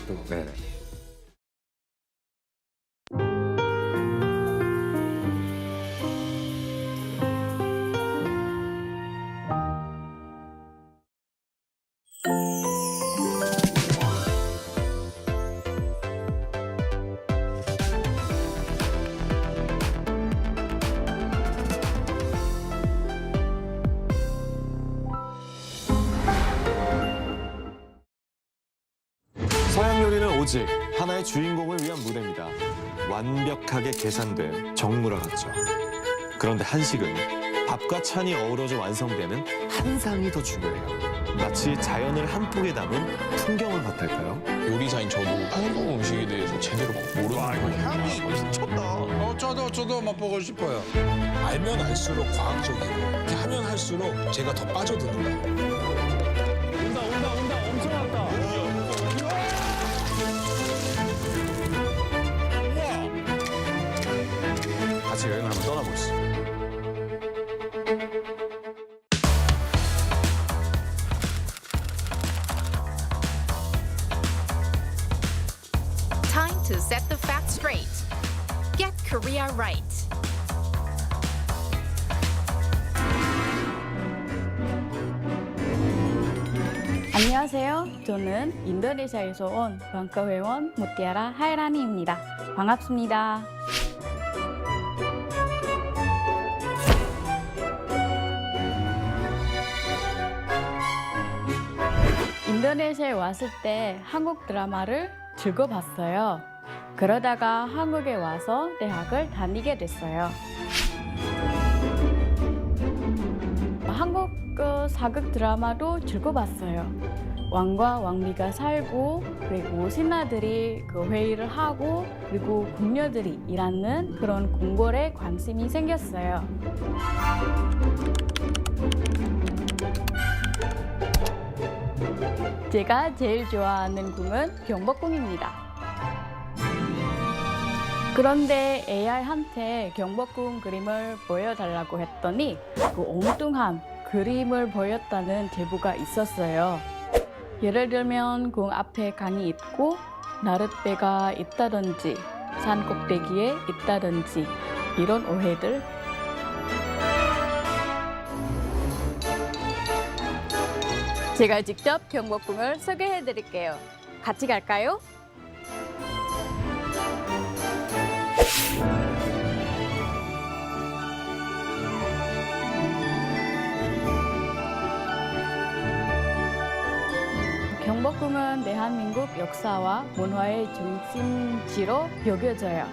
또. 네네. 서양 요리는 오직 하나의 주인공을 위한 무대입니다. 완벽하게 계산된 정물화 같죠. 그런데 한식은 밥과 찬이 어우러져 완성되는 한상이 더 중요해요. 마치 자연을 한 폭에 담은 풍경을 같달까요? 요리사인 저도 한국 음식에 대해서 제대로 모르는 거예요. 향이 미쳤다. 저도 맛보고 싶어요. 알면 알수록 과학적이고 이렇게 하면 할수록 제가 더 빠져드는다. 엄청 왔다. 같이 여행을 한번 떠나보시죠. Time to set the facts straight. Get Korea right. 안녕하세요. 저는 인도네시아에서 온 방과 회원 무티아라 하이라니입니다. 반갑습니다. 인도네시아에 왔을 때 한국 드라마를 즐겨봤어요. 그러다가 한국에 와서 대학을 다니게 됐어요. 한국 사극 드라마도 즐겨봤어요. 왕과 왕비가 살고 그리고 신하들이 회의를 하고 그리고 궁녀들이 일하는 그런 궁궐에 관심이 생겼어요. 제가 제일 좋아하는 궁은 경복궁입니다. 그런데 AI한테 경복궁 그림을 보여달라고 했더니 엉뚱한 그림을 보였다는 제보가 있었어요. 예를 들면 궁 앞에 강이 있고 나룻배가 있다든지 산 꼭대기에 있다든지 이런 오해들. 제가 직접 경복궁을 소개해 드릴게요. 같이 갈까요? 경복궁은 대한민국 역사와 문화의 중심지로 여겨져요.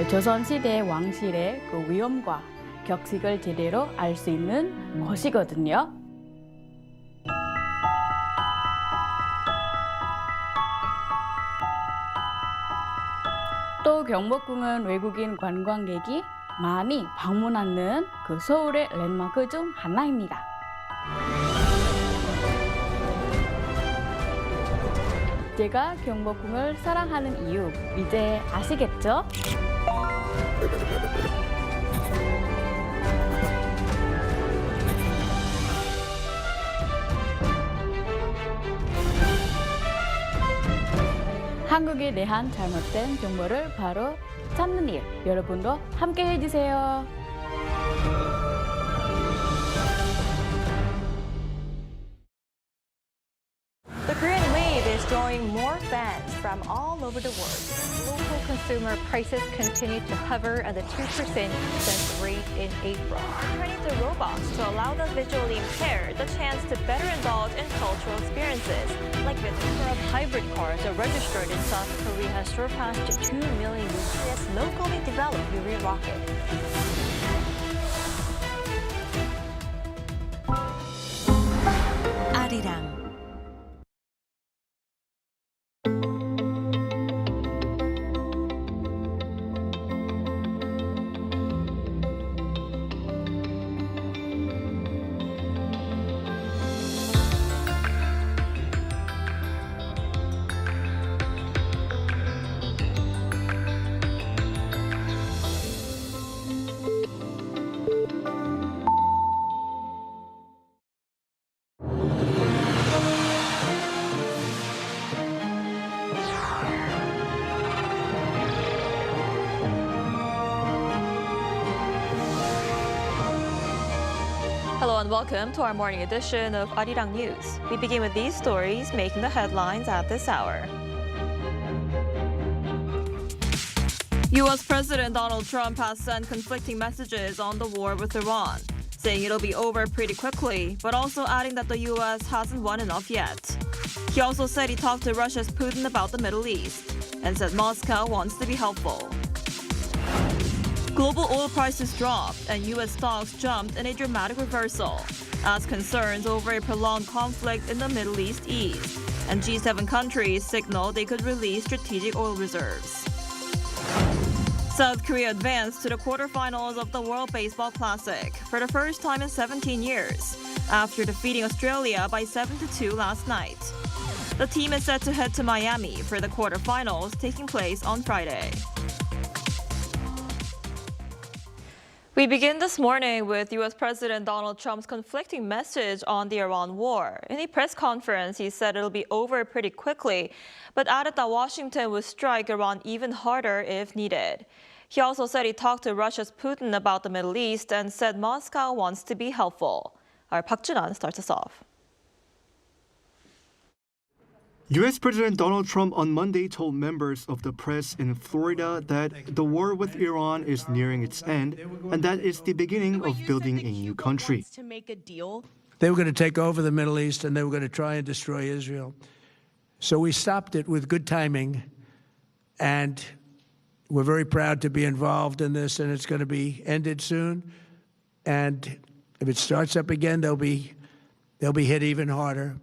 조선시대 왕실의 위엄과 격식을 제대로 알 수 있는 곳이거든요. 또 경복궁은 외국인 관광객이 많이 방문하는 서울의 랜드마크 중 하나입니다. 제가 경복궁을 사랑하는 이유 이제 아시겠죠? 한국에 대한 잘못된 정보를 바로 찾는 일, 여러분도 함께 해주세요. The Korean wave is drawing more fans from all over the world. Local consumer prices continue to hover at the 2% census rate in April. Turning to robots to allow the visually impaired the chance to better indulge in cultural experiences. Like the number of hybrid cars are registered in South Korea has surpassed 2 million using its locally developed Yuri rocket. Arirang. welcome to our morning edition of Arirang News. We begin with these stories making the headlines at this hour. U.S. President Donald Trump has sent conflicting messages on the war with Iran, saying it'll be over pretty quickly, but also adding that the U.S. hasn't won enough yet. He also said he talked to Russia's Putin about the Middle East and said Moscow wants to be helpful. Global oil prices dropped and U.S. stocks jumped in a dramatic reversal as concerns over a prolonged conflict in the Middle East eased, and G7 countries signaled they could release strategic oil reserves. South Korea advanced to the quarterfinals of the World Baseball Classic for the first time in 17 years after defeating Australia by 7-2 last night. The team is set to head to Miami for the quarterfinals taking place on Friday. We begin this morning with U.S. President Donald Trump's conflicting message on the Iran war. In a press conference, he said it'll be over pretty quickly, but added that Washington would strike Iran even harder if needed. He also said he talked to Russia's Putin about the Middle East and said Moscow wants to be helpful. Our Park Jun-an starts us off. U.S. President Donald Trump on Monday told members of the press in Florida that the war with Iran is nearing its end and that it's the beginning of building a new country. They were going to take over the Middle East and they were going to try and destroy Israel. So we stopped it with good timing, and we're very proud to be involved in this, and it's going to be ended soon. And if it starts up again, they'll be hit even harder.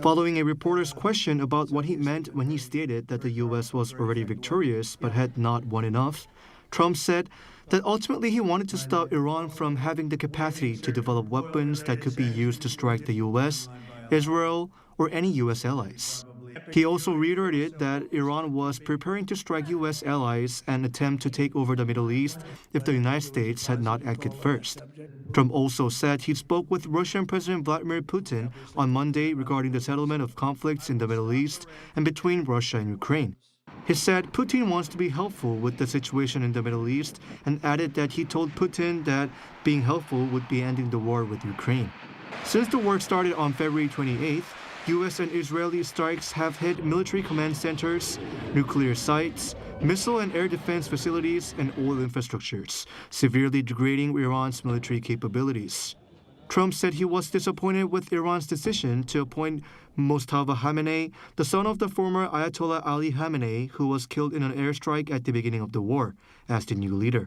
Following a reporter's question about what he meant when he stated that the U.S. was already victorious but had not won enough, Trump said that ultimately he wanted to stop Iran from having the capacity to develop weapons that could be used to strike the U.S., Israel, or any U.S. allies. He also reiterated that Iran was preparing to strike U.S. allies and attempt to take over the Middle East if the United States had not acted first. Trump also said he spoke with Russian President Vladimir Putin on Monday regarding the settlement of conflicts in the Middle East and between Russia and Ukraine. He said Putin wants to be helpful with the situation in the Middle East and added that he told Putin that being helpful would be ending the war with Ukraine. Since the war started on February 28th, U.S. and Israeli strikes have hit military command centers, nuclear sites, missile and air defense facilities, and oil infrastructures, severely degrading Iran's military capabilities. Trump said he was disappointed with Iran's decision to appoint Mustafa Khamenei, the son of the former Ayatollah Ali Khamenei, who was killed in an airstrike at the beginning of the war, as the new leader.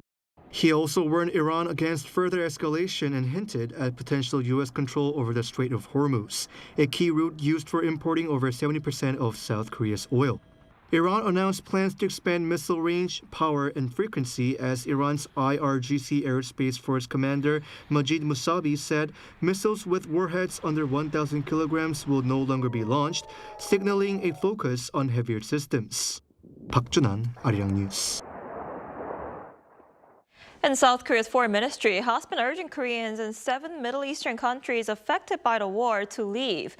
He also warned Iran against further escalation and hinted at potential U.S. control over the Strait of Hormuz, a key route used for importing over 70% of South Korea's oil. Iran announced plans to expand missile range, power, and frequency as Iran's IRGC Aerospace Force commander Majid Musavi said missiles with warheads under 1,000 kilograms will no longer be launched, signaling a focus on heavier systems. Park Jun-an, Arirang News. And South Korea's foreign ministry has been urging Koreans in 7 Middle Eastern countries affected by the war to leave.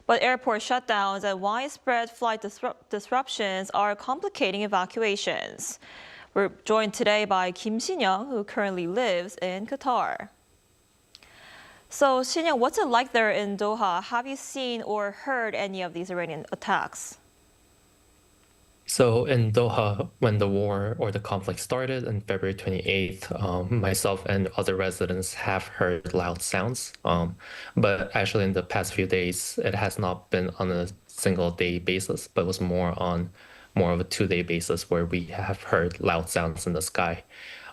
But airport shutdowns and widespread flight disruptions are complicating evacuations. We're joined today by Kim Shin-young, who currently lives in Qatar. So, Shin-young, what's it like there in Doha? Have you seen or heard any of these Iranian attacks? So in Doha, when the war or the conflict started on February 28th, myself and other residents have heard loud sounds. But actually in the past few days, it has not been on a single day basis, but was more of a 2-day basis where we have heard loud sounds in the sky.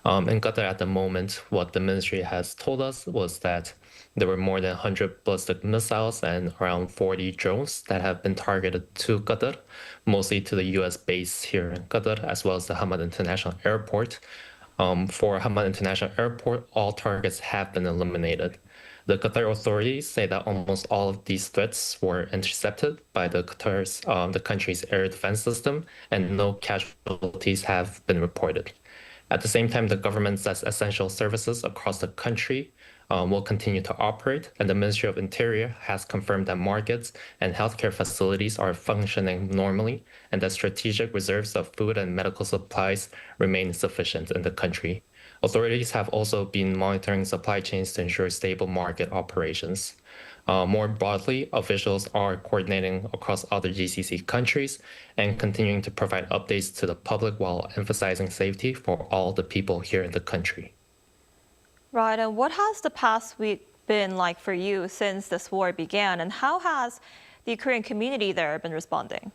In Qatar at the moment, what the ministry has told us was that there were more than 100 ballistic missiles and around 40 drones that have been targeted to Qatar, mostly to the U.S. base here in Qatar, as well as the Hamad International Airport. For Hamad International Airport, all targets have been eliminated. The Qatar authorities say that almost all of these threats were intercepted by the country's air defense system, and no casualties have been reported. At the same time, the government says essential services across the country will continue to operate, and the Ministry of Interior has confirmed that markets and healthcare facilities are functioning normally, and that strategic reserves of food and medical supplies remain sufficient in the country. Authorities have also been monitoring supply chains to ensure stable market operations. More broadly, officials are coordinating across other GCC countries and continuing to provide updates to the public while emphasizing safety for all the people here in the country. Right, and what has the past week been like for you since this war began, and how has the Korean community there been responding?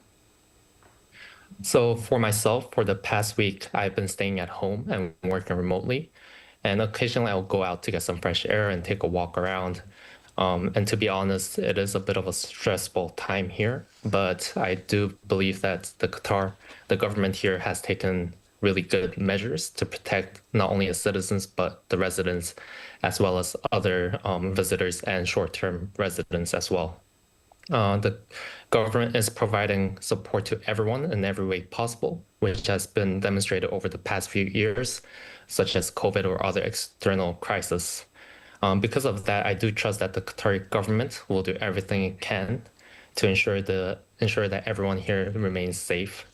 So for myself, for the past week, I've been staying at home and working remotely. And occasionally I'll go out to get some fresh air and take a walk around. And to be honest, it is a bit of a stressful time here, but I do believe that the government here has taken really good measures to protect not only the citizens, but the residents, as well as other visitors and short-term residents as well. The government is providing support to everyone in every way possible, which has been demonstrated over the past few years, such as COVID or other external crises. Because of that, I do trust that the Qatari government will do everything it can to ensure that everyone here remains safe.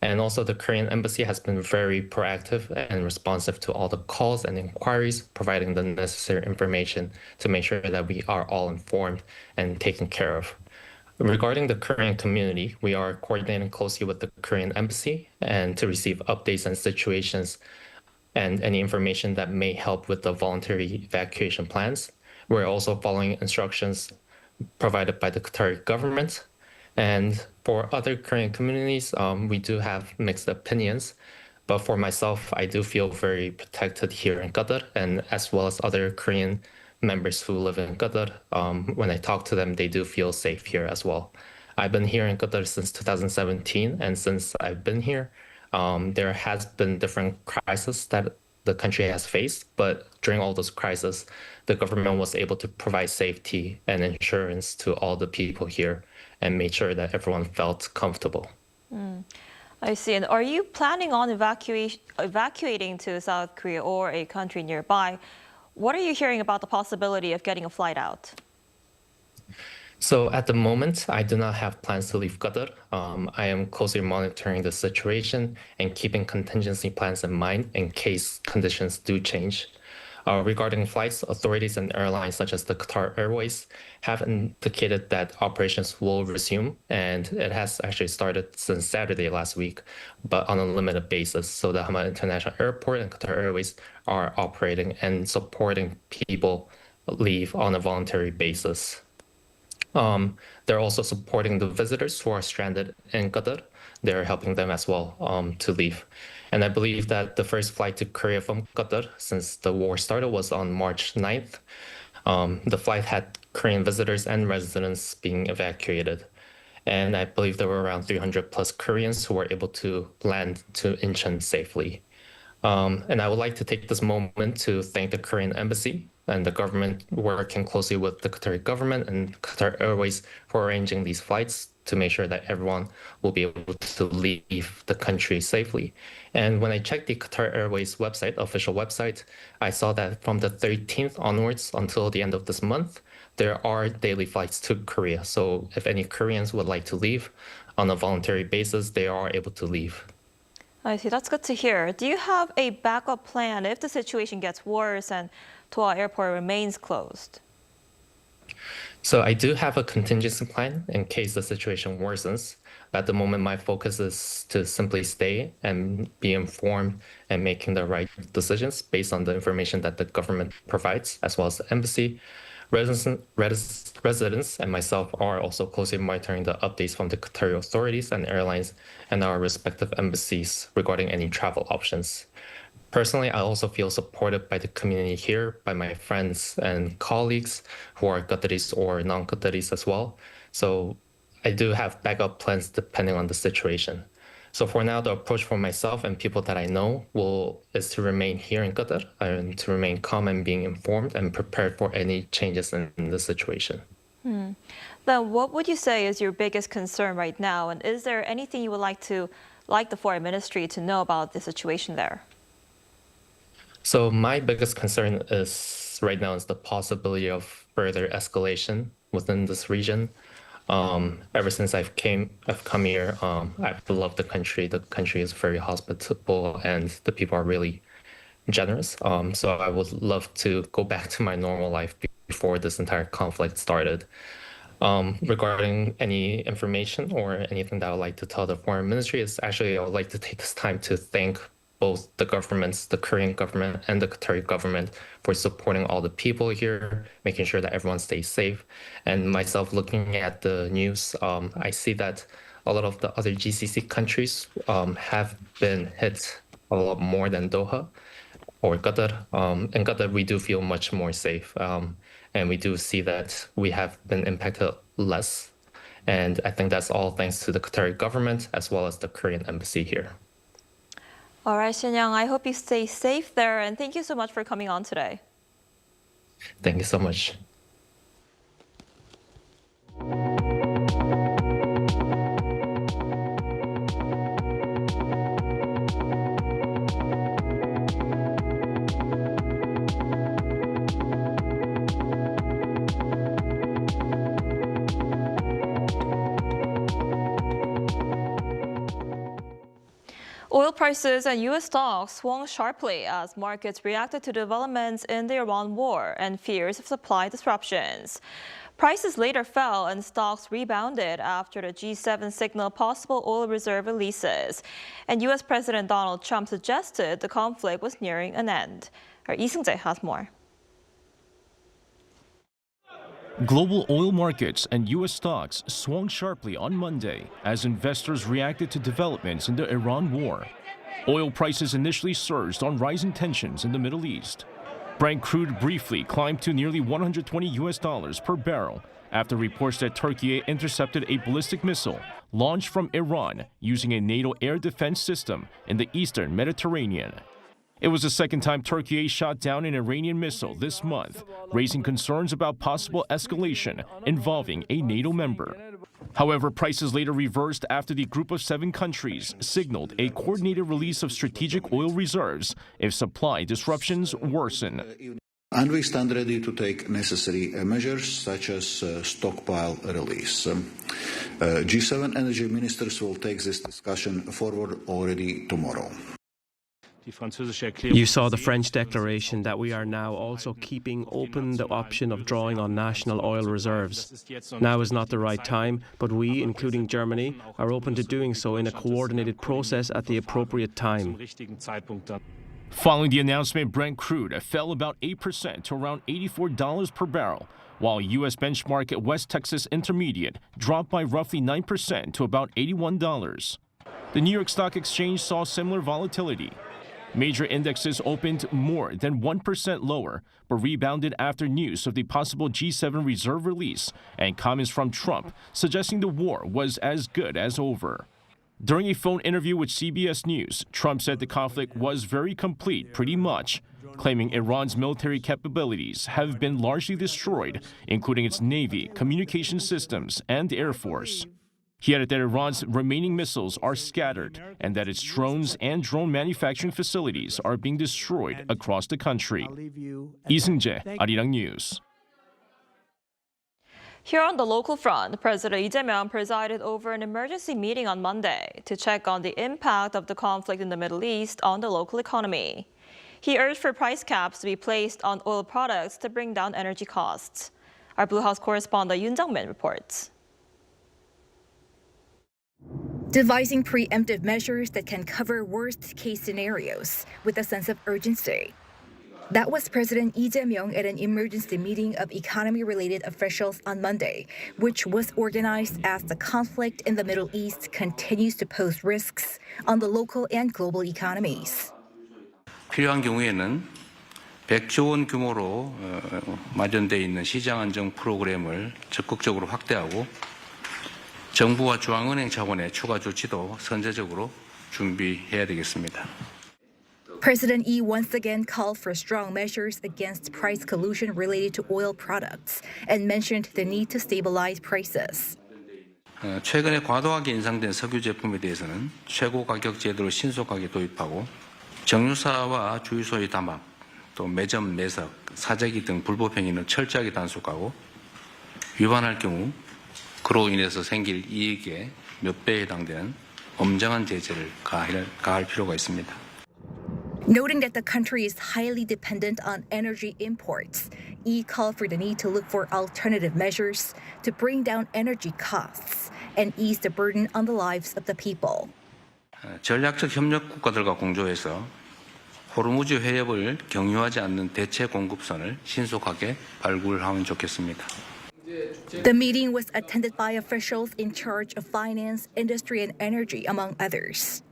And also the Korean embassy has been very proactive and responsive to all the calls and inquiries, providing the necessary information to make sure that we are all informed and taken care of. Regarding the Korean community, we are coordinating closely with the Korean embassy and to receive updates and situations and any information that may help with the voluntary evacuation plans. We're also following instructions provided by the Qatari government. And for other Korean communities, we do have mixed opinions. But for myself, I do feel very protected here in Qatar, and as well as other Korean members who live in Qatar. When I talk to them, they do feel safe here as well. I've been here in Qatar since 2017, and since I've been here, there has been different crises that the country has faced, but during all those crises, the government was able to provide safety and insurance to all the people here and made sure that everyone felt comfortable. I see. And are you planning on evacuating to South Korea or a country nearby? What are you hearing about the possibility of getting a flight out? So at the moment, I do not have plans to leave Qatar. I am closely monitoring the situation and keeping contingency plans in mind in case conditions do change. Regarding flights, authorities and airlines such as the Qatar Airways have indicated that operations will resume, and it has actually started since Saturday last week, but on a limited basis. So the Hamad International Airport and Qatar Airways are operating and supporting people leave on a voluntary basis. They're also supporting the visitors who are stranded in Qatar. They're helping them as well to leave. And I believe that the first flight to Korea from Qatar since the war started was on March 9th. The flight had Korean visitors and residents being evacuated. And I believe there were around 300 plus Koreans who were able to land to Incheon safely. And I would like to take this moment to thank the Korean embassy and the government working closely with the Qatari government and Qatar Airways for arranging these flights to make sure that everyone will be able to leave the country safely. And when I checked the Qatar Airways website, official website, I saw that from the 13th onwards until the end of this month, there are daily flights to Korea. So if any Koreans would like to leave on a voluntary basis, they are able to leave. I see. That's good to hear. Do you have a backup plan if the situation gets worse and Doha Airport remains closed? So I do have a contingency plan in case the situation worsens. At the moment, my focus is to simply stay and be informed and making the right decisions based on the information that the government provides, as well as the embassy. Residents and myself are also closely monitoring the updates from the Qatari authorities and airlines and our respective embassies regarding any travel options. Personally, I also feel supported by the community here, by my friends and colleagues who are Qataris or non-Qataris as well. So I do have backup plans depending on the situation. So for now, the approach for myself and people that I know is to remain here in Qatar and to remain calm and being informed and prepared for any changes in the situation. Then what would you say is your biggest concern right now? And is there anything you would like the foreign ministry to know about the situation there? So my biggest concern is right now is the possibility of further escalation within this region. Ever since I've come here, I've loved the country. The country is very hospitable and the people are really generous. So I would love to go back to my normal life before this entire conflict started. Regarding any information or anything that I would like to tell the foreign ministry is actually I would like to take this time to thank both the governments, the Korean government and the Qatari government for supporting all the people here, making sure that everyone stays safe. And myself looking at the news, I see that a lot of the other GCC countries have been hit a lot more than Doha or Qatar. In Qatar, we do feel much more safe. And we do see that we have been impacted less. And I think that's all thanks to the Qatari government as well as the Korean embassy here. All right, Shin-young, I hope you stay safe there, and thank you so much for coming on today. Thank you so much. Oil prices and U.S. stocks swung sharply as markets reacted to developments in the Iran war and fears of supply disruptions. Prices later fell and stocks rebounded after the G7 signaled possible oil reserve releases. And U.S. President Donald Trump suggested the conflict was nearing an end. Our Lee Seung-jae has more. Global oil markets and U.S. stocks swung sharply on Monday as investors reacted to developments in the Iran war. Oil prices initially surged on rising tensions in the Middle East. Brent crude briefly climbed to nearly $120 per barrel after reports that Turkey intercepted a ballistic missile launched from Iran using a NATO air defense system in the eastern Mediterranean. It was the second time Turkey shot down an Iranian missile this month, raising concerns about possible escalation involving a NATO member. However, prices later reversed after the group of 7 countries signaled a coordinated release of strategic oil reserves if supply disruptions worsen. And we stand ready to take necessary measures such as stockpile release. G7 energy ministers will take this discussion forward already tomorrow. You saw the French declaration that we are now also keeping open the option of drawing on national oil reserves. Now is not the right time, but we, including Germany, are open to doing so in a coordinated process at the appropriate time. Following the announcement, Brent crude fell about 8% to around $84 per barrel, while U.S. benchmark West Texas Intermediate dropped by roughly 9% to about $81. The New York Stock Exchange saw similar volatility. Major indexes opened more than 1% lower, but rebounded after news of the possible G7 reserve release and comments from Trump suggesting the war was as good as over. During a phone interview with CBS News, Trump said the conflict was very complete, pretty much, claiming Iran's military capabilities have been largely destroyed, including its navy, communication systems, and air force. He added that Iran's remaining missiles are scattered and that its drones and drone manufacturing facilities are being destroyed across the country. Lee Seung-jae, Arirang News. Here on the local front, President Lee Jae-myung presided over an emergency meeting on Monday to check on the impact of the conflict in the Middle East on the local economy. He urged for price caps to be placed on oil products to bring down energy costs. Our Blue House correspondent Yoon Jung-min reports. Devising preemptive measures that can cover worst-case scenarios with a sense of urgency. That was President Lee Jae-myung at an emergency meeting of economy-related officials on Monday, which was organized as the conflict in the Middle East continues to pose risks on the local and global economies. 필요한 경우에는 100조 원 규모로 마련돼 있는 시장 안정 프로그램을 적극적으로 확대하고 정부와 중앙은행 차원의 추가 조치도 선제적으로 준비해야 되겠습니다. President Lee once again called for strong measures against price collusion related to oil products and mentioned the need to stabilize prices. 최근에 과도하게 인상된 석유 제품에 대해서는 최고 가격 제도를 신속하게 도입하고 정유사와 주유소의 담합, 또 매점 매석, 사재기 등 불법 행위는 철저하게 단속하고 위반할 경우 그로 인해서 생길 이익의 몇 배에 해당되는 엄정한 제재를 가할 필요가 있습니다. Noting that the country is highly dependent on energy imports, Lee called for the need to look for alternative measures to bring down energy costs and ease the burden on the lives of the people. 전략적 협력 국가들과 공조해서 호르무즈 해협을 경유하지 않는 대체 공급선을 신속하게 발굴하면 좋겠습니다. The meeting was attended by officials in charge of finance, industry, and energy, among others.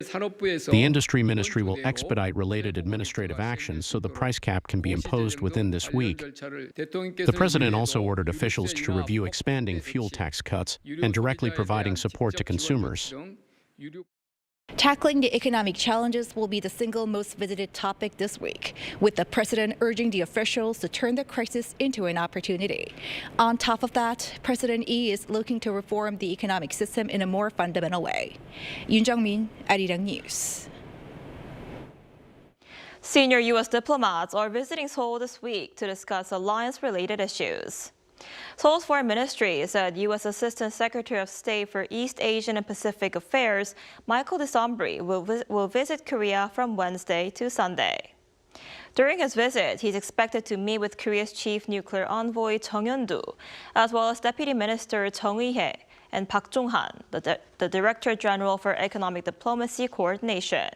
The Industry Ministry will expedite related administrative actions so the price cap can be imposed within this week. The President also ordered officials to review expanding fuel tax cuts and directly providing support to consumers. Tackling the economic challenges will be the single most visited topic this week, with the president urging the officials to turn the crisis into an opportunity. On top of that, President Lee is looking to reform the economic system in a more fundamental way. Yoon Jung-min, Arirang News. Senior U.S. diplomats are visiting Seoul this week to discuss alliance-related issues. Seoul's Foreign Ministry said U.S. Assistant Secretary of State for East Asian and Pacific Affairs Michael DeSombri will visit Korea from Wednesday to Sunday. During his visit, he's expected to meet with Korea's chief nuclear envoy Chung Hyun-doo, as well as Deputy Minister Chung Eui-hye and Park Jong-han, the Director General for Economic Diplomacy Coordination.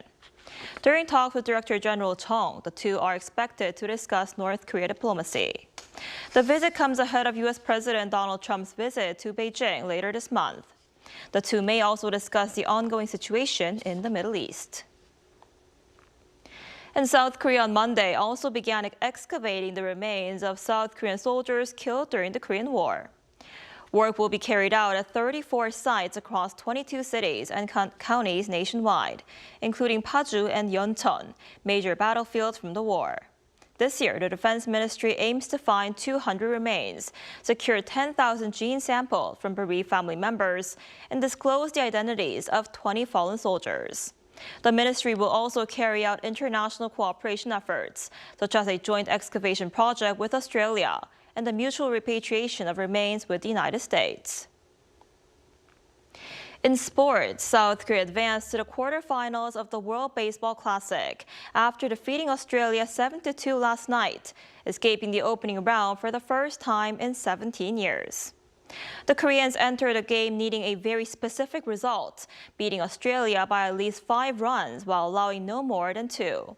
During talks with Director General Chung, the two are expected to discuss North Korea diplomacy. The visit comes ahead of U.S. President Donald Trump's visit to Beijing later this month. The two may also discuss the ongoing situation in the Middle East. And South Korea on Monday also began excavating the remains of South Korean soldiers killed during the Korean War. Work will be carried out at 34 sites across 22 cities and counties nationwide, including Paju and Yeoncheon, major battlefields from the war. This year, the Defense Ministry aims to find 200 remains, secure 10,000 gene samples from bereaved family members, and disclose the identities of 20 fallen soldiers. The ministry will also carry out international cooperation efforts, such as a joint excavation project with Australia and the mutual repatriation of remains with the United States. In sports, South Korea advanced to the quarterfinals of the World Baseball Classic after defeating Australia 7-2 last night, escaping the opening round for the first time in 17 years. The Koreans entered the game needing a very specific result, beating Australia by at least 5 runs while allowing no more than 2.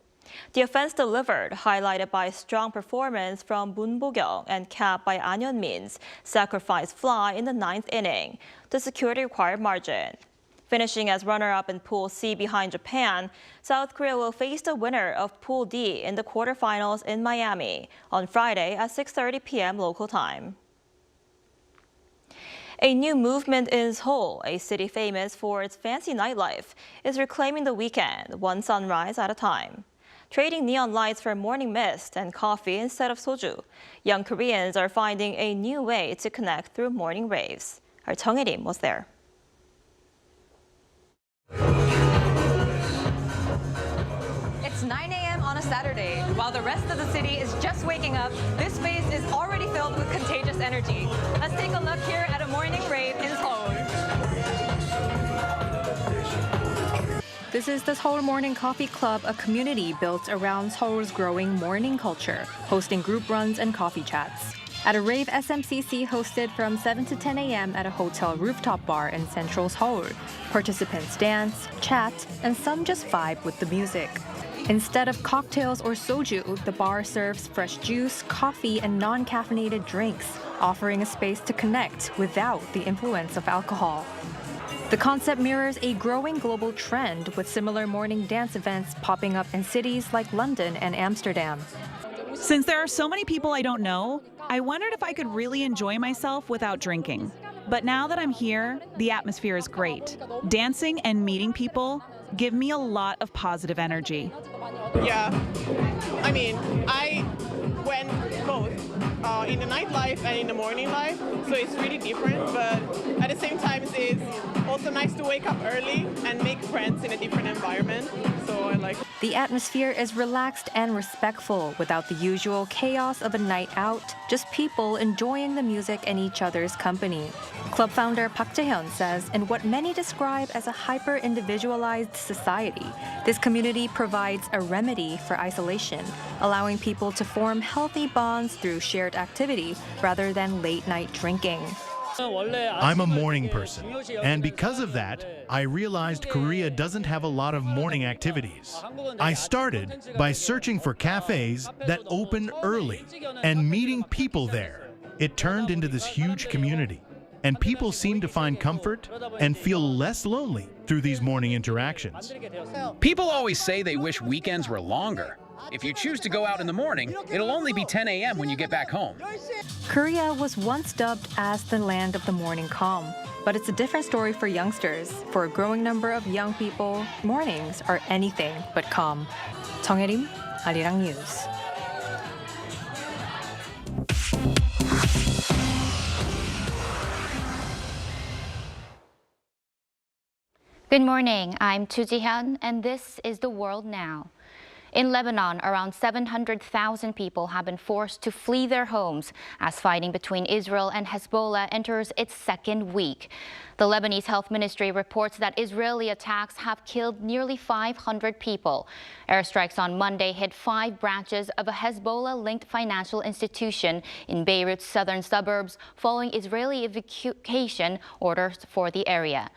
The offense delivered, highlighted by a strong performance from Moon Bo-kyung and capped by An Hyun-min's sacrifice fly in the 9th inning to secure the required margin. Finishing as runner-up in Pool C behind Japan, South Korea will face the winner of Pool D in the quarterfinals in Miami on Friday at 6:30 p.m. local time. A new movement in Seoul, a city famous for its fancy nightlife, is reclaiming the weekend, one sunrise at a time. Trading neon lights for morning mist and coffee instead of soju, young Koreans are finding a new way to connect through morning raves. Our Chung Il-im was there. It's 9 a.m. on a Saturday. While the rest of the city is just waking up, this space is already filled with contagious energy. Let's take a look here at a morning rave in Seoul. This is the Seoul Morning Coffee Club, a community built around Seoul's growing morning culture, hosting group runs and coffee chats. At a rave SMCC hosted from 7 to 10 a.m. at a hotel rooftop bar in central Seoul, participants dance, chat, and some just vibe with the music. Instead of cocktails or soju, the bar serves fresh juice, coffee, and non-caffeinated drinks, offering a space to connect without the influence of alcohol. The concept mirrors a growing global trend, with similar morning dance events popping up in cities like London and Amsterdam. Since there are so many people I don't know, I wondered if I could really enjoy myself without drinking. But now that I'm here, the atmosphere is great. Dancing and meeting people give me a lot of positive energy. Yeah, I mean, I went both in the nightlife and in the morning life, so it's really different, but at the same time it's also also nice to wake up early and make friends in a different environment. So I like it. The atmosphere is relaxed and respectful without the usual chaos of a night out, just people enjoying the music and each other's company. Club founder Park Jae-hyun says in what many describe as a hyper-individualized society, this community provides a remedy for isolation, allowing people to form healthy bonds through shared activity rather than late-night drinking. I'm a morning person, and because of that, I realized Korea doesn't have a lot of morning activities. I started by searching for cafes that open early and meeting people there. It turned into this huge community, and people seem to find comfort and feel less lonely through these morning interactions. People always say they wish weekends were longer. If you choose to go out in the morning, it'll only be 10 a.m. when you get back home. Korea was once dubbed as the land of the morning calm, but it's a different story for youngsters. For a growing number of young people, mornings are anything but calm. 정혜림, Arirang News. Good morning, I'm Chu Ji-hyun, and this is The World Now. In Lebanon, around 700,000 people have been forced to flee their homes as fighting between Israel and Hezbollah enters its second week. The Lebanese Health Ministry reports that Israeli attacks have killed nearly 500 people. Airstrikes on Monday hit 5 branches of a Hezbollah-linked financial institution in Beirut's southern suburbs following Israeli evacuation orders for the area.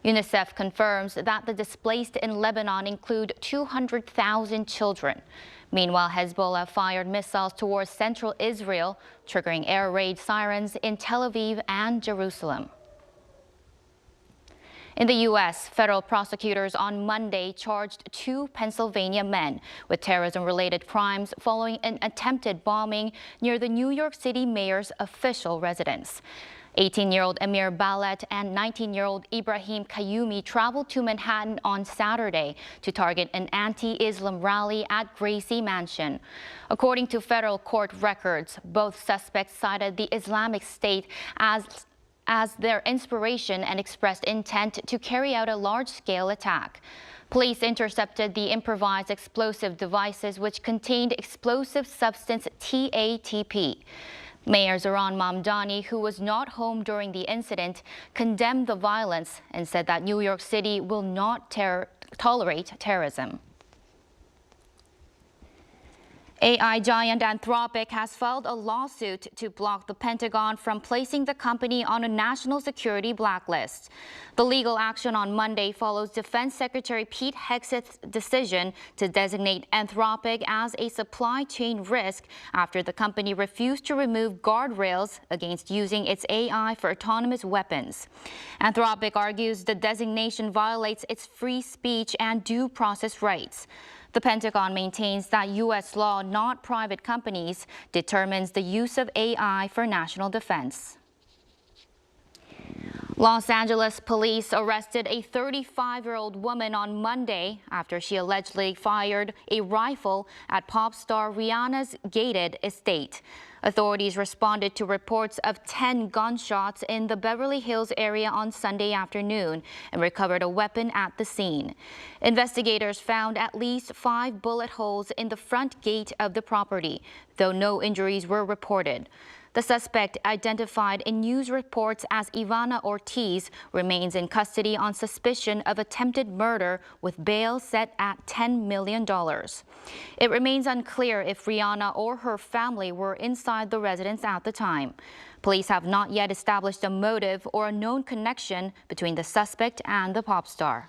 UNICEF confirms that the displaced in Lebanon include 200,000 children. Meanwhile, Hezbollah fired missiles towards central Israel, triggering air raid sirens in Tel Aviv and Jerusalem. In the U.S., federal prosecutors on Monday charged 2 Pennsylvania men with terrorism-related crimes following an attempted bombing near the New York City mayor's official residence. 18-year-old Amir Balet and 19-year-old Ibrahim Kayumi traveled to Manhattan on Saturday to target an anti-Islam rally at Gracie Mansion. According to federal court records, both suspects cited the Islamic State as their inspiration and expressed intent to carry out a large-scale attack. Police intercepted the improvised explosive devices which contained explosive substance TATP. Mayor Zohran Mamdani, who was not home during the incident, condemned the violence and said that New York City will not tolerate terrorism. AI giant Anthropic has filed a lawsuit to block the Pentagon from placing the company on a national security blacklist. The legal action on Monday follows Defense Secretary Pete Hegseth's decision to designate Anthropic as a supply chain risk after the company refused to remove guardrails against using its AI for autonomous weapons. Anthropic argues the designation violates its free speech and due process rights. The Pentagon maintains that U.S. law, not private companies, determines the use of AI for national defense. Los Angeles police arrested a 35-year-old woman on Monday after she allegedly fired a rifle at pop star Rihanna's gated estate. Authorities responded to reports of 10 gunshots in the Beverly Hills area on Sunday afternoon and recovered a weapon at the scene. Investigators found at least 5 bullet holes in the front gate of the property, though no injuries were reported. The suspect, identified in news reports as Ivana Ortiz, remains in custody on suspicion of attempted murder with bail set at $10 million. It remains unclear if Rihanna or her family were inside the residence at the time. Police have not yet established a motive or a known connection between the suspect and the pop star.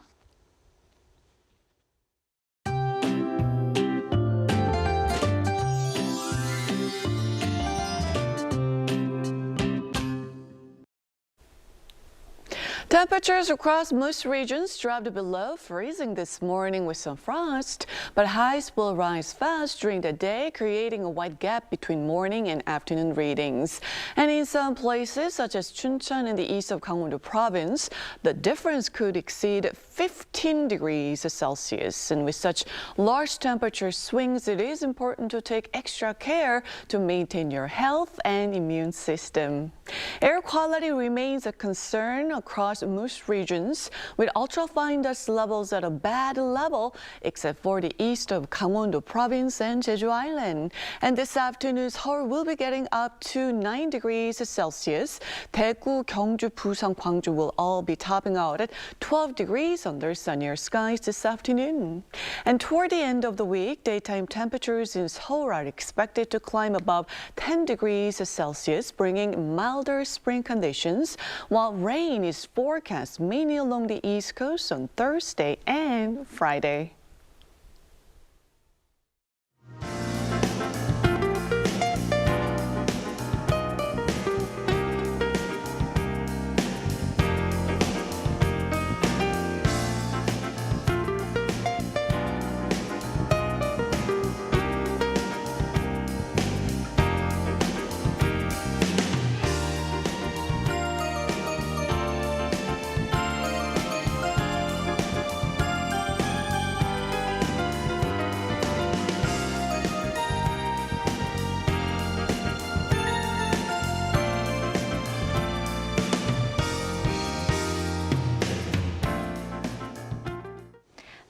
Temperatures across most regions dropped below freezing this morning with some frost, but highs will rise fast during the day, creating a wide gap between morning and afternoon readings. And in some places, such as Chuncheon in the east of Gangwon-do province, the difference could exceed 15 degrees Celsius. And with such large temperature swings, it is important to take extra care to maintain your health and immune system. Air quality remains a concern across most regions, with ultrafine dust levels at a bad level, except for the east of Gangwon-do province and Jeju Island. And this afternoon, Seoul will be getting up to 9 degrees Celsius. Daegu, Gyeongju, Busan, Gwangju will all be topping out at 12 degrees under sunnier skies this afternoon. And toward the end of the week, daytime temperatures in Seoul are expected to climb above 10 degrees Celsius, bringing milder spring conditions, while rain is forecast mainly along the East Coast on Thursday and Friday.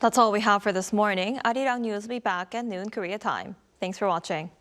That's all we have for this morning. Arirang News will be back at noon Korea time. Thanks for watching.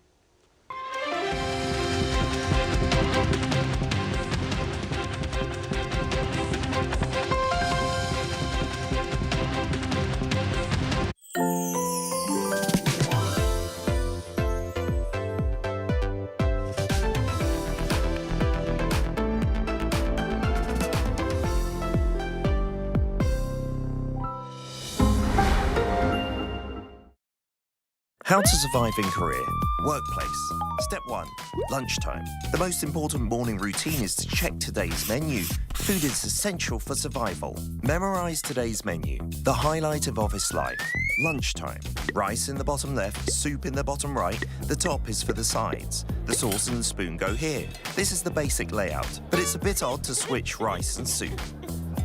How to survive in Korea. Workplace. Step 1. Lunchtime. The most important morning routine is to check today's menu. Food is essential for survival. Memorize today's menu. The highlight of office life. Lunchtime. Rice in the bottom left, soup in the bottom right. The top is for the sides. The sauce and the spoon go here. This is the basic layout, but it's a bit odd to switch rice and soup.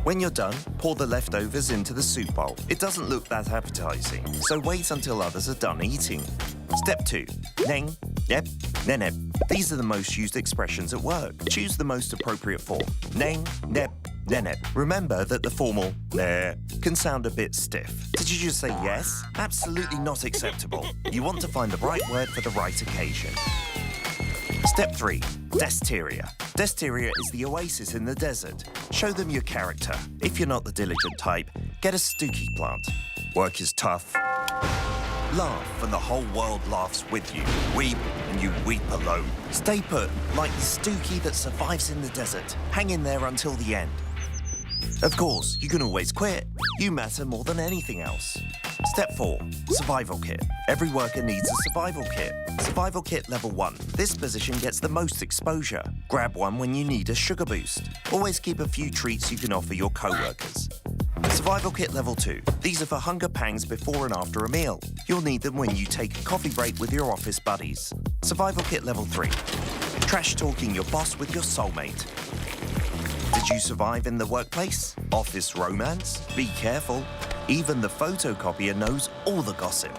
When you're done, pour the leftovers into the soup bowl. It doesn't look that appetizing, so wait until others are done eating. Step 2. Neng, nep, nenep. These are the most used expressions at work. Choose the most appropriate form. Neng, nep, nenep. Remember that the formal ne can sound a bit stiff. Did you just say yes? Absolutely not acceptable. You want to find the right word for the right occasion. Step 3. Desteria. Desteria is the oasis in the desert. Show them your character. If you're not the diligent type, get a stooky plant. Work is tough. Laugh and the whole world laughs with you. Weep and you weep alone. Stay put, like the stooky that survives in the desert. Hang in there until the end. Of course, you can always quit. You matter more than anything else. Step 4. Survival kit. Every worker needs a survival kit. Survival kit level 1. This position gets the most exposure. Grab one when you need a sugar boost. Always keep a few treats you can offer your co-workers. Survival kit level 2. These are for hunger pangs before and after a meal. You'll need them when you take a coffee break with your office buddies. Survival kit level 3. Trash talking your boss with your soulmate. Did you survive in the workplace? Office romance? Be careful. Even the photocopier knows all the gossip.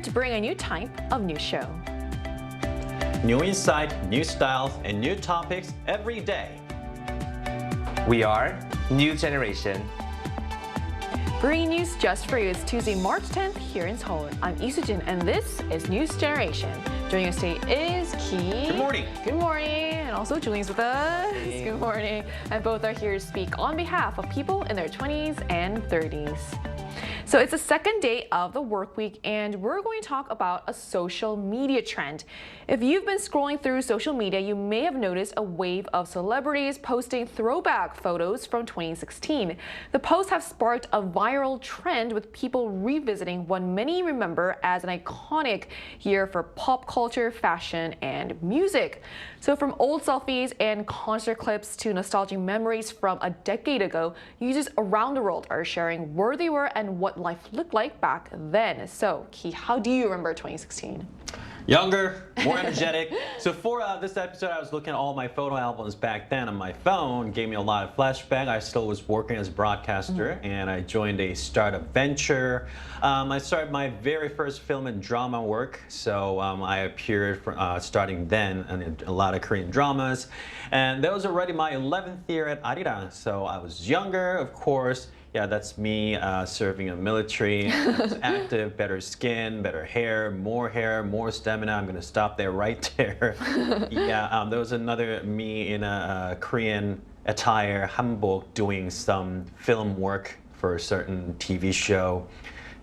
to bring a new type of news show. New insight, new styles, and new topics every day. We are New Generation. Bringing news just for you. It's Tuesday, March 10th here in Seoul. I'm Isujin, and this is News Generation. Joining us today is Ki. Good morning. Good morning. And also Julie's with us. Hey. Good morning. And both are here to speak on behalf of people in their 20s and 30s. So it's the second day of the work week, and we're going to talk about a social media trend. If you've been scrolling through social media, you may have noticed a wave of celebrities posting throwback photos from 2016. The posts have sparked a viral trend with people revisiting what many remember as an iconic year for pop culture, fashion, and music. So from old selfies and concert clips to nostalgic memories from a decade ago, users around the world are sharing where they were and what life looked like back then. So, Ki, how do you remember 2016? Younger, more energetic. So for this episode, I was looking at all my photo albums back then on my phone. Gave me a lot of flashback. I still was working as a broadcaster, and I joined a startup venture. I started my very first film and drama work. So I appeared starting then in a lot of Korean dramas. And that was already my 11th year at Arirang. So I was younger, of course. Yeah, that's me serving in the military. I was active, better skin, better hair, more stamina. I'm going to stop there right there. Yeah, there was another me in a Korean attire, hanbok, doing some film work for a certain TV show.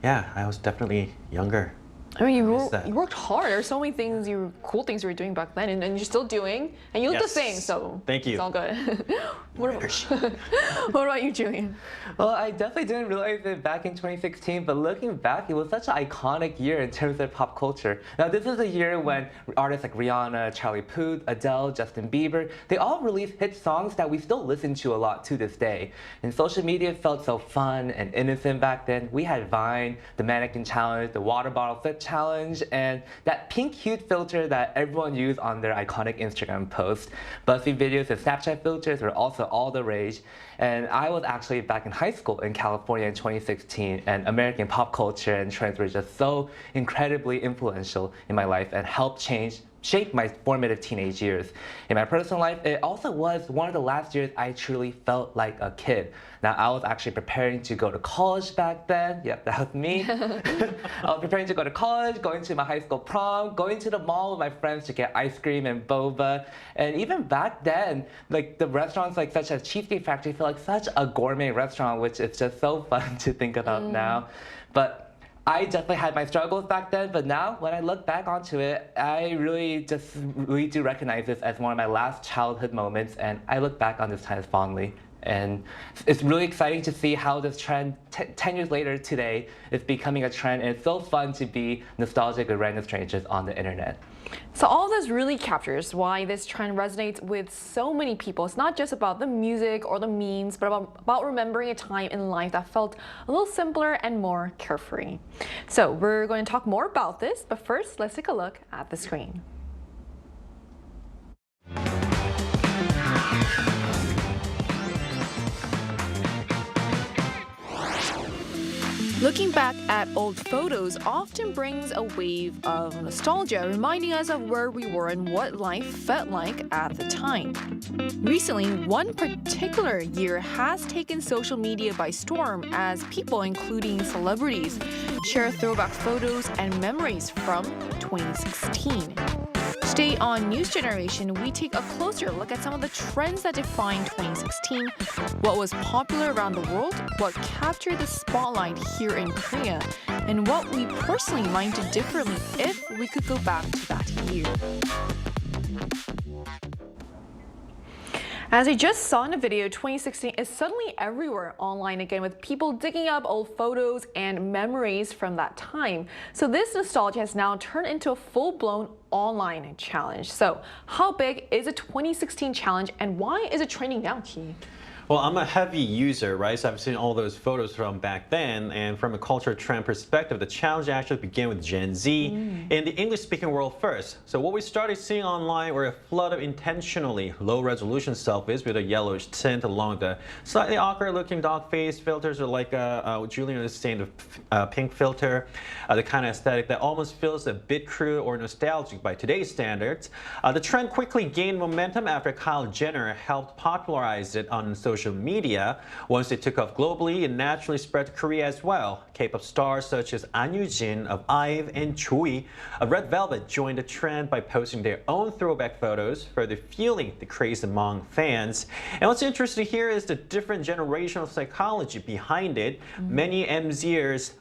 Yeah, I was definitely younger. I mean, you worked hard. There are so many things, cool things you were doing back then, and you're still doing, and you look the same, so thank you. It's all good. What about you, Julian? Well, I definitely didn't realize it back in 2016, but looking back, it was such an iconic year in terms of pop culture. Now, this is a year when artists like Rihanna, Charlie Puth, Adele, Justin Bieber, they all released hit songs that we still listen to a lot to this day. And social media felt so fun and innocent back then. We had Vine, the Mannequin Challenge, the Water Bottle Flip Challenge, and that pink hued filter that everyone used on their iconic Instagram posts. BuzzFeed videos and Snapchat filters were also all the rage. And I was actually back in high school in California in 2016, and American pop culture and trends were just so incredibly influential in my life and helped shape my formative teenage years. In my personal life, it also was one of the last years I truly felt like a kid. Now, I was actually preparing to go to college back then. Yep, that was me. I was preparing to go to college, going to my high school prom, going to the mall with my friends to get ice cream and boba. And even back then, like the restaurants like such as Cheesecake Factory felt like such a gourmet restaurant, which is just so fun to think about now. But I definitely had my struggles back then, but now when I look back onto it, I really do recognize this as one of my last childhood moments, and I look back on this time fondly. And it's really exciting to see how this trend, 10 years later today, is becoming a trend, and it's so fun to be nostalgic with random strangers on the internet. So all this really captures why this trend resonates with so many people. It's not just about the music or the memes, but about remembering a time in life that felt a little simpler and more carefree. So we're going to talk more about this, but first, let's take a look at the screen. Looking back at old photos often brings a wave of nostalgia, reminding us of where we were and what life felt like at the time. Recently, one particular year has taken social media by storm as people, including celebrities, share throwback photos and memories from 2016. Today on News Generation, we take a closer look at some of the trends that defined 2016, what was popular around the world, what captured the spotlight here in Korea, and what we personally might do differently if we could go back to that year. As I just saw in the video, 2016 is suddenly everywhere online again, with people digging up old photos and memories from that time. So this nostalgia has now turned into a full-blown online challenge. So how big is a 2016 challenge, and why is it trending now, Ki? Well, I'm a heavy user, right? So I've seen all those photos from back then. And from a culture trend perspective, the challenge actually began with Gen Z in the English-speaking world first. So what we started seeing online were a flood of intentionally low-resolution selfies with a yellowish tint along the slightly awkward-looking dog face filters, or like Julian was saying, the pink filter, the kind of aesthetic that almost feels a bit crude or nostalgic by today's standards. The trend quickly gained momentum after Kylie Jenner helped popularize it on social media. Once it took off globally, it naturally spread to Korea as well. K-pop stars such as An Yoo-jin of IVE and Choi of Red Velvet joined the trend by posting their own throwback photos, further fueling the craze among fans. And what's interesting here is the different generational psychology behind it. Many MZers,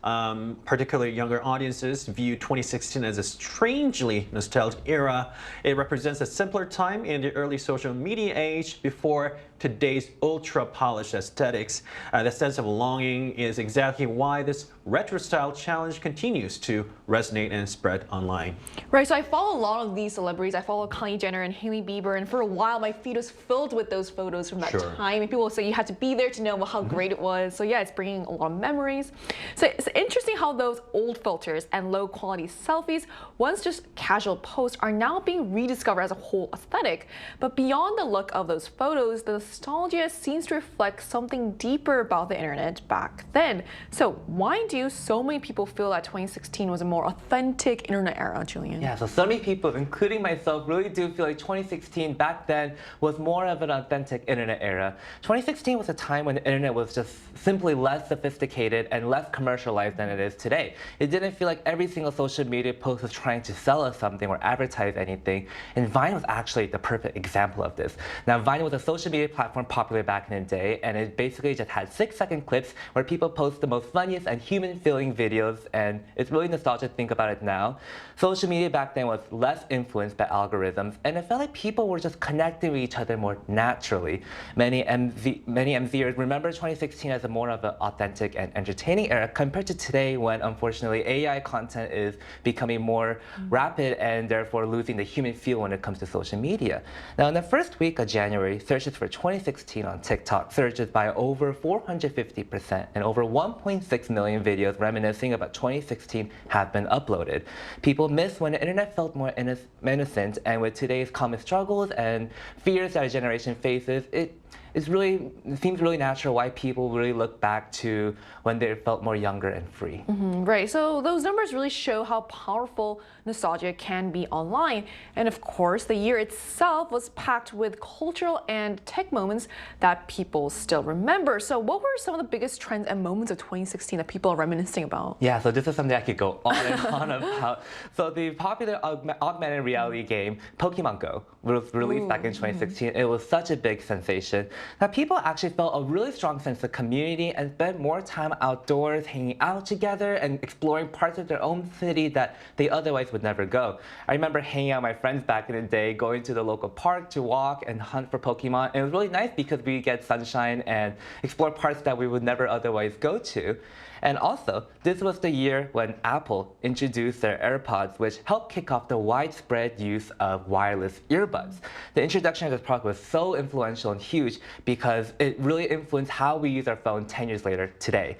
particularly younger audiences, view 2016 as a strangely nostalgic era. It represents a simpler time in the early social media age before today's ultra-polished aesthetics. The sense of longing is exactly why this retro-style challenge continues to resonate and spread online. Right, so I follow a lot of these celebrities. I follow Kylie Jenner and Hailey Bieber, and for a while my feed was filled with those photos from that time. And people will say you had to be there to know how great it was. So yeah, it's bringing a lot of memories. So it's interesting how those old filters and low-quality selfies, once just casual posts, are now being rediscovered as a whole aesthetic. But beyond the look of those photos, the nostalgia seems to reflect something deeper about the internet back then. So why do so many people feel that 2016 was a more authentic internet era, Julian? Yeah, so many people, including myself, really do feel like 2016 back then was more of an authentic internet era. 2016 was a time when the internet was just simply less sophisticated and less commercialized than it is today. It didn't feel like every single social media post was trying to sell us something or advertise anything. And Vine was actually the perfect example of this. Now, Vine was a social media platform popular back in the day, and it basically just had 6-second clips where people post the most funniest and human-feeling videos, and it's really nostalgic to think about it now. Social media back then was less influenced by algorithms, and it felt like people were just connecting with each other more naturally. Many MZers remember 2016 as a more of an authentic and entertaining era compared to today, when unfortunately AI content is becoming more rapid and therefore losing the human feel when it comes to social media. Now, in the first week of January, searches for 2016 on TikTok surged by over 450%, and over 1.6 million videos reminiscing about 2016 have been uploaded. People miss when the internet felt more innocent, and with today's common struggles and fears that our generation faces, it seems really natural why people really look back to when they felt more younger and free. Right, so those numbers really show how powerful nostalgia can be online. And of course, the year itself was packed with cultural and tech moments that people still remember. So what were some of the biggest trends and moments of 2016 that people are reminiscing about? Yeah, so this is something I could go on and on about. So the popular augmented reality game Pokemon Go was released back in 2016. It was such a big sensation that people actually felt a really strong sense of community and spent more time outdoors, hanging out together and exploring parts of their own city that they otherwise would never go. I remember hanging out with my friends back in the day, going to the local park to walk and hunt for Pokemon. And it was really nice because we get sunshine and explore parts that we would never otherwise go to. And also, this was the year when Apple introduced their AirPods, which helped kick off the widespread use of wireless earbuds. The introduction of this product was so influential and huge because it really influenced how we use our phone 10 years later today.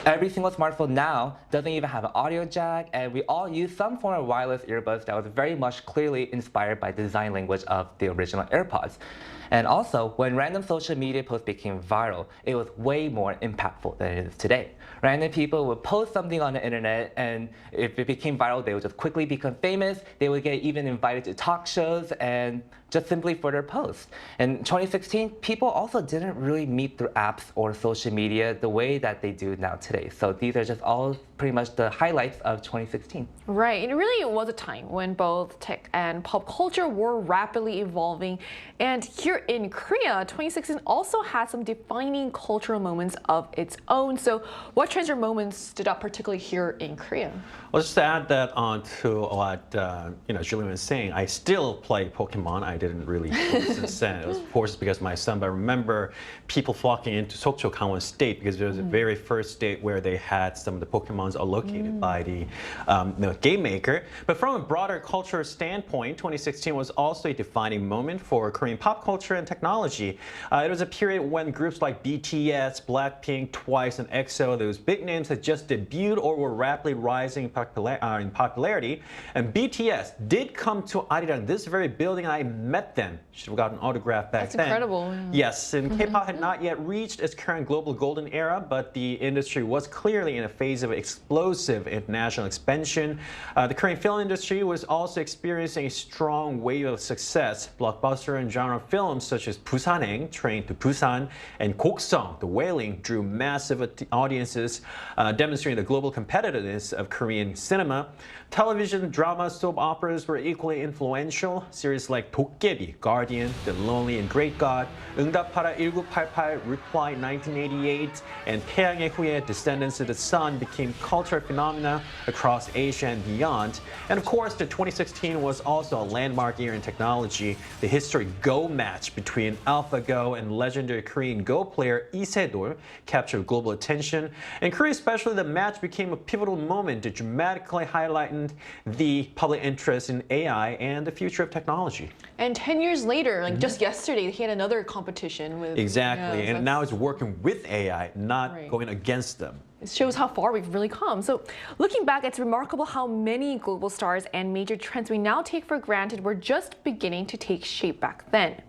Every single smartphone now doesn't even have an audio jack, and we all use some form of wireless earbuds that was very much clearly inspired by the design language of the original AirPods. And also, when random social media posts became viral, it was way more impactful than it is today. Random people would post something on the internet, and if it became viral, they would just quickly become famous. They would get even invited to talk shows and just simply for their posts. In 2016, people also didn't really meet through apps or social media the way that they do now today. So these are just all pretty much the highlights of 2016. Right, and it really was a time when both tech and pop culture were rapidly evolving. And here in Korea, 2016 also had some defining cultural moments of its own. So what trends or moments stood out particularly here in Korea? Well, just to add that on to what Julian was saying, I still play Pokemon. I didn't really since then. It was of course because of my son, but I remember people flocking into Sokcho, Gangwon State because it was the very first state where they had some of the Pokemon icons are located by the game maker. But from a broader cultural standpoint, 2016 was also a defining moment for Korean pop culture and technology. It was a period when groups like BTS, Blackpink, Twice, and EXO, those big names had just debuted or were rapidly rising in popularity. And BTS did come to Arirang, this very building. I met them. Should have gotten an autograph back then. That's incredible. Yes, and K-pop had not yet reached its current global golden era, but the industry was clearly in a phase of explosive international expansion. The Korean film industry was also experiencing a strong wave of success. Blockbuster and genre films such as Busaneng, Train to Busan, and Goksong, The Wailing, drew massive audiences, demonstrating the global competitiveness of Korean cinema. Television, drama, soap operas were equally influential. Series like 도깨비, Guardian, The Lonely and Great God, 응답하라 1988, Reply 1988, and 태양의 후예, Descendants of the Sun became cultural phenomena across Asia and beyond. And of course, the 2016 was also a landmark year in technology. The historic Go match between AlphaGo and legendary Korean Go player Lee Se-dol captured global attention. In Korea especially, the match became a pivotal moment to dramatically highlight the public interest in AI and the future of technology. And 10 years later, like just yesterday, he had another competition with... Exactly, and now it's working with AI, not going against them. It shows how far we've really come. So looking back, it's remarkable how many global stars and major trends we now take for granted were just beginning to take shape back then.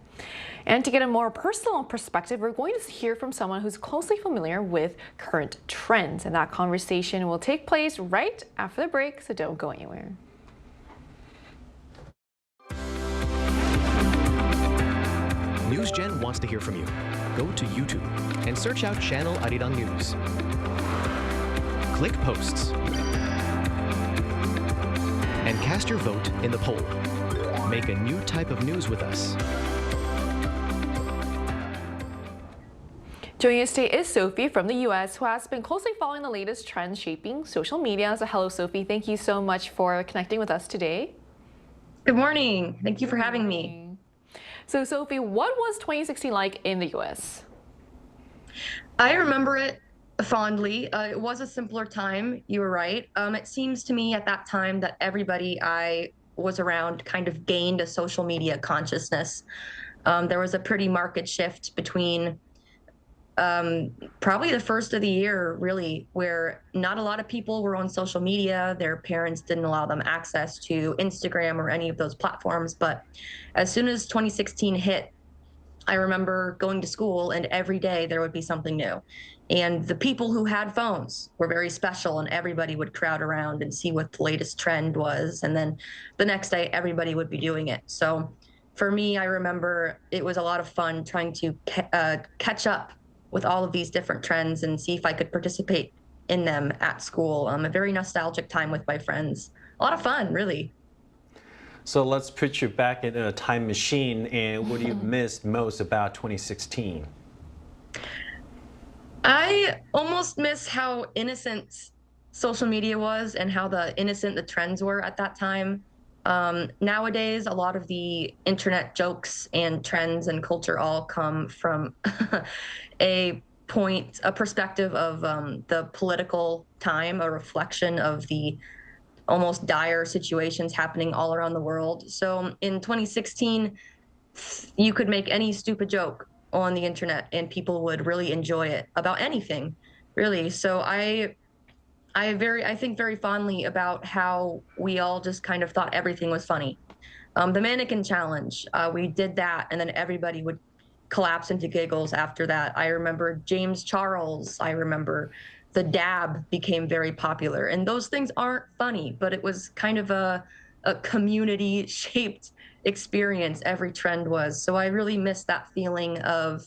And to get a more personal perspective, we're going to hear from someone who's closely familiar with current trends. And that conversation will take place right after the break, so don't go anywhere. NewsGen wants to hear from you. Go to YouTube and search out channel Arirang News. Click Posts and cast your vote in the poll. Make a new type of news with us. Joining us today is Sophie from the U.S., who has been closely following the latest trends shaping social media. So hello, Sophie. Thank you so much for connecting with us today. Good morning. Thank you for having me. So Sophie, what was 2016 like in the U.S.? I remember it fondly. It was a simpler time. You were right. It seems to me at that time that everybody I was around kind of gained a social media consciousness. There was a pretty marked shift between probably the first of the year, really, where not a lot of people were on social media. Their parents didn't allow them access to Instagram or any of those platforms. But as soon as 2016 hit, I remember going to school and every day there would be something new. And the people who had phones were very special and everybody would crowd around and see what the latest trend was. And then the next day, everybody would be doing it. So for me, I remember it was a lot of fun trying to catch up with all of these different trends and see if I could participate in them at school. A very nostalgic time with my friends. A lot of fun, really. So let's put you back in a time machine, and what do you miss most about 2016? I almost miss how innocent social media was and how innocent the trends were at that time. Nowadays, a lot of the internet jokes and trends and culture all come from a perspective of the political time, a reflection of the almost dire situations happening all around the world. So in 2016, you could make any stupid joke on the internet and people would really enjoy it about anything, really. So I think very fondly about how we all just kind of thought everything was funny. The mannequin challenge, we did that and then everybody would collapse into giggles after that. I remember James Charles. I remember the dab became very popular. And those things aren't funny, but it was kind of a community-shaped experience, every trend was. So I really miss that feeling of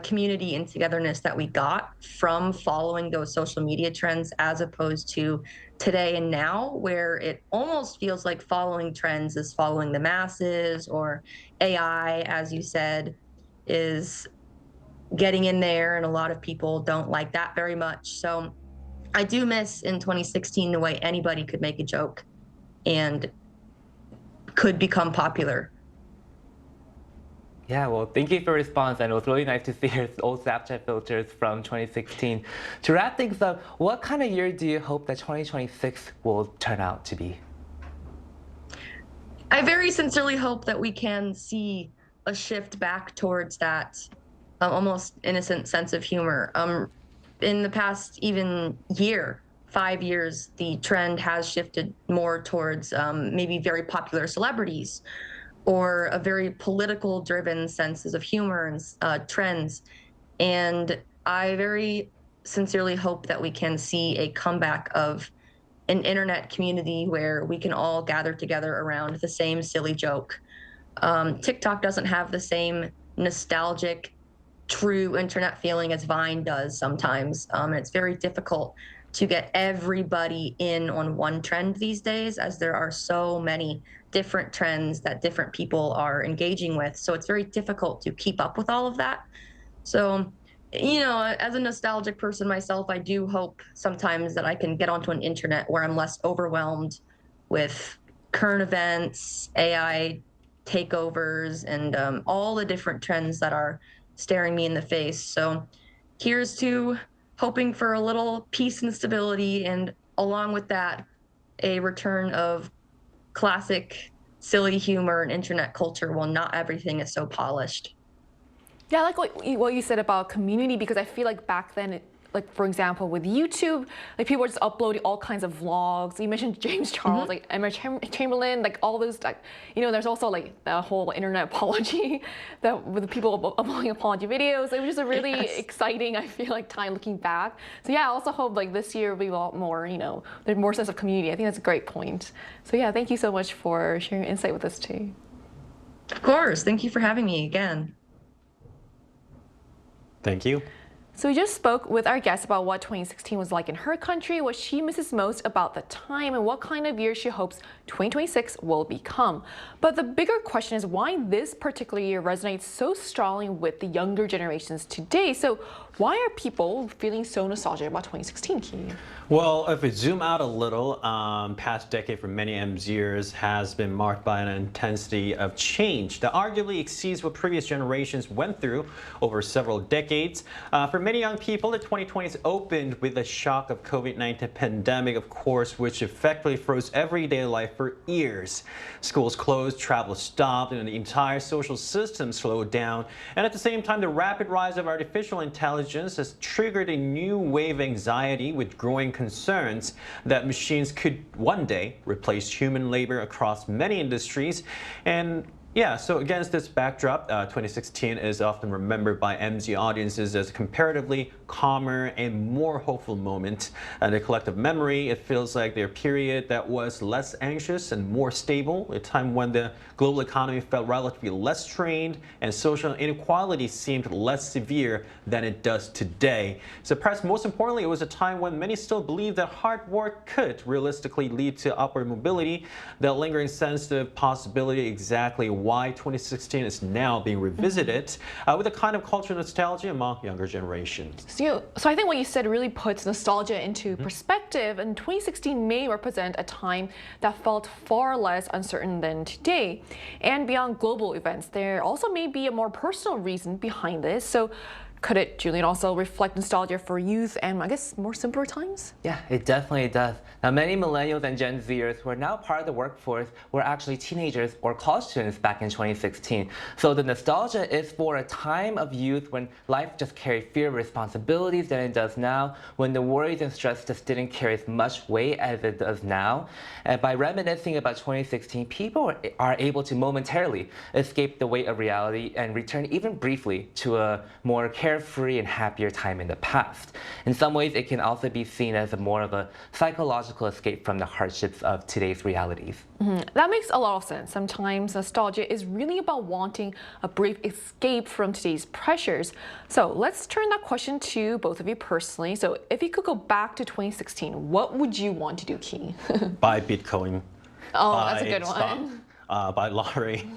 community and togetherness that we got from following those social media trends, as opposed to today and now, where it almost feels like following trends is following the masses, or AI, as you said, is getting in there, and a lot of people don't like that very much. So I do miss in 2016 the way anybody could make a joke and could become popular. Yeah, well, thank you for your response, and it was really nice to see your old Snapchat filters from 2016. To wrap things up, what kind of year do you hope that 2026 will turn out to be? I very sincerely hope that we can see a shift back towards that almost innocent sense of humor. In the past even year, 5 years, the trend has shifted more towards maybe very popular celebrities or a very political driven senses of humor and trends. And I very sincerely hope that we can see a comeback of an internet community where we can all gather together around the same silly joke. TikTok doesn't have the same nostalgic, true internet feeling as Vine does sometimes. It's very difficult to get everybody in on one trend these days, as there are so many different trends that different people are engaging with. So it's very difficult to keep up with all of that. So, you know, as a nostalgic person myself, I do hope sometimes that I can get onto an internet where I'm less overwhelmed with current events, AI takeovers, and all the different trends that are staring me in the face. So here's to hoping for a little peace and stability, and along with that, a return of classic silly humor and internet culture while not everything is so polished. Yeah, I like what you said about community, because I feel like back then, like for example with YouTube, like people were just uploading all kinds of vlogs. You mentioned James Charles, like Emma Chamberlain, like all those, like, you know, there's also like the whole internet apology that with people uploading apology videos. It was just a really exciting, I feel like, time looking back. So yeah, I also hope like this year will be a lot more, you know, there's more sense of community. I think that's a great point. So yeah, thank you so much for sharing your insight with us too. Of course, thank you for having me again. Thank you. So we just spoke with our guest about what 2016 was like in her country, what she misses most about the time, and what kind of year she hopes 2026 will become. But the bigger question is why this particular year resonates so strongly with the younger generations today. So why are people feeling so nostalgic about 2016, Key? Well, if we zoom out a little, past decade for many M's years has been marked by an intensity of change that arguably exceeds what previous generations went through over several decades. For many young people, the 2020s opened with the shock of COVID-19 pandemic, of course, which effectively froze everyday life for years. Schools closed, travel stopped, and the entire social system slowed down. And at the same time, the rapid rise of artificial intelligence has triggered a new wave of anxiety with growing concerns that machines could one day replace human labor across many industries. And yeah, so against this backdrop, 2016 is often remembered by MZ audiences as a comparatively calmer and more hopeful moment. In the collective memory, it feels like their period that was less anxious and more stable, a time when the global economy felt relatively less strained and social inequality seemed less severe than it does today. So perhaps most importantly, it was a time when many still believed that hard work could realistically lead to upward mobility. That lingering sense of possibility exactly why 2016 is now being revisited with a kind of cultural nostalgia among younger generations. So I think what you said really puts nostalgia into perspective, and 2016 may represent a time that felt far less uncertain than today. And beyond global events, there also may be a more personal reason behind this. So could it, Julian, also reflect nostalgia for youth and, I guess, more simpler times? Yeah, it definitely does. Now, many millennials and Gen Zers who are now part of the workforce were actually teenagers or college students back in 2016. So the nostalgia is for a time of youth when life just carried fewer responsibilities than it does now, when the worries and stress just didn't carry as much weight as it does now. And by reminiscing about 2016, people are able to momentarily escape the weight of reality and return even briefly to a more carefree and happier time in the past. In some ways, it can also be seen as more of a psychological escape from the hardships of today's realities. That makes a lot of sense. Sometimes nostalgia is really about wanting a brief escape from today's pressures. So let's turn that question to both of you personally. So if you could go back to 2016, what would you want to do, Key? Buy Bitcoin. Oh, that's a good one. by lottery.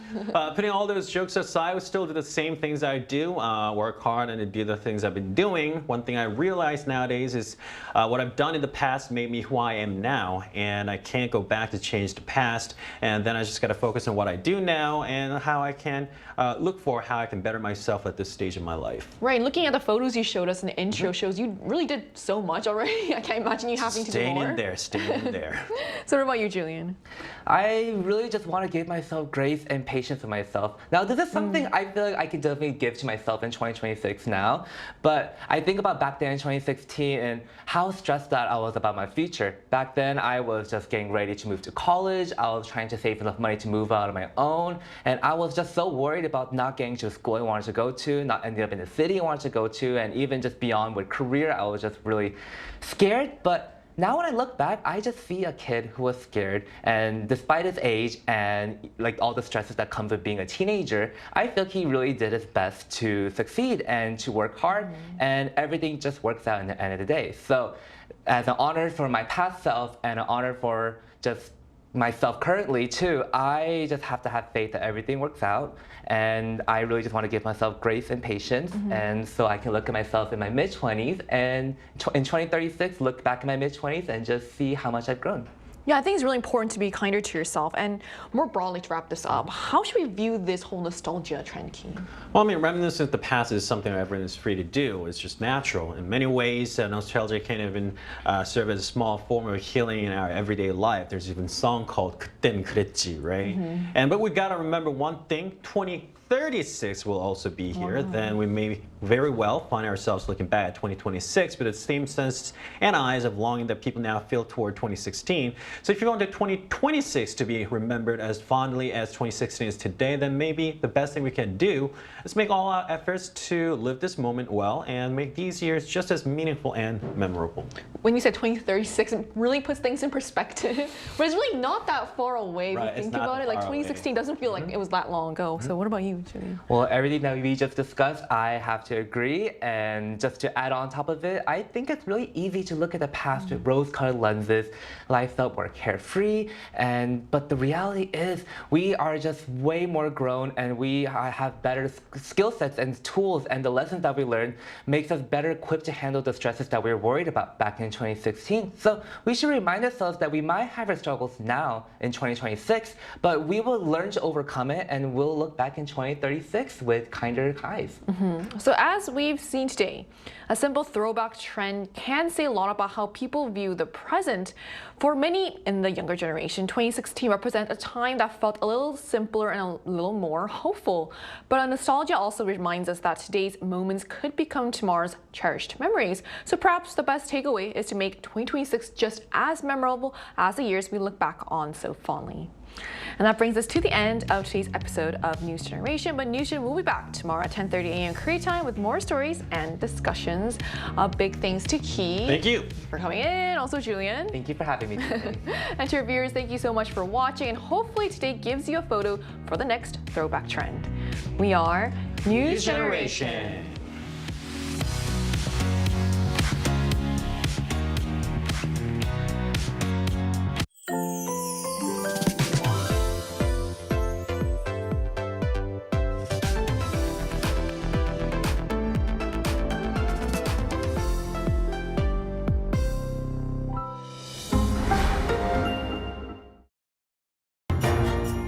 Putting all those jokes aside, I would still do the same things I do, work hard and do the things I've been doing. One thing I realize nowadays is what I've done in the past made me who I am now, and I can't go back to change the past. And then I just got to focus on what I do now and how I can look for how I can better myself at this stage of my life. Right, looking at the photos you showed us in the intro shows you really did so much already. I can't imagine you having to do more. Staying in there. So what about you, Julian? I really just want to give myself grace and patience with myself. Now, this is something I feel like I can definitely give to myself in 2026 now. But I think about back then in 2016 and how stressed out I was about my future. Back then, I was just getting ready to move to college. I was trying to save enough money to move out on my own. And I was just so worried about not getting to the school I wanted to go to, not ending up in the city I wanted to go to, and even just beyond with career, I was just really scared. But now when I look back, I just see a kid who was scared, and despite his age and like all the stresses that comes with being a teenager, I feel he really did his best to succeed and to work hard, and everything just works out in the end of the day. So as an honor for my past self and an honor for just myself currently too, I just have to have faith that everything works out, and I really just want to give myself grace and patience, and so I can look at myself in my mid-20s and in 2036 look back in my mid-20s and just see how much I've grown. Yeah, I think it's really important to be kinder to yourself. And more broadly, to wrap this up, how should we view this whole nostalgia trend, Keen? Well, I mean, reminiscing of the past is something everyone is free to do. It's just natural. In many ways, nostalgia can even serve as a small form of healing in our everyday life. There's even a song called 그땐 그랬지, right? But we got to remember one thing, 2036 will also be here. Then we may very well find ourselves looking back at 2026 with the same sense and eyes of longing that people now feel toward 2016. So if you want 2026 to be remembered as fondly as 2016 is today, then maybe the best thing we can do is make all our efforts to live this moment well and make these years just as meaningful and memorable. When you said 2036, it really puts things in perspective. But it's really not that far away if you think about it. Like 2016 doesn't feel like it was that long ago. So what about you, Julian? Well, everything that we just discussed, I have to agree. And just to add on top of it, I think it's really easy to look at the past with rose-colored lenses. Life felt more carefree, but the reality is we are just way more grown, and we have better skill sets and tools, and the lessons that we learned makes us better equipped to handle the stresses that we were worried about back in 2016. So we should remind ourselves that we might have our struggles now in 2026, but we will learn to overcome it, and we'll look back in 2036 with kinder eyes. So as we've seen today, a simple throwback trend can say a lot about how people view the present. For many in the younger generation, 2016 represents a time that felt a little simpler and a little more hopeful. But nostalgia also reminds us that today's moments could become tomorrow's cherished memories. So perhaps the best takeaway is to make 2026 just as memorable as the years we look back on so fondly. And that brings us to the end of today's episode of News Generation. But News Gen will be back tomorrow at 10:30 a.m. Korea time with more stories and discussions. Big thanks to Key. Thank you for coming in. Also, Julian. Thank you for having me today. And to our viewers, thank you so much for watching. And hopefully today gives you a photo for the next throwback trend. We are News Generation.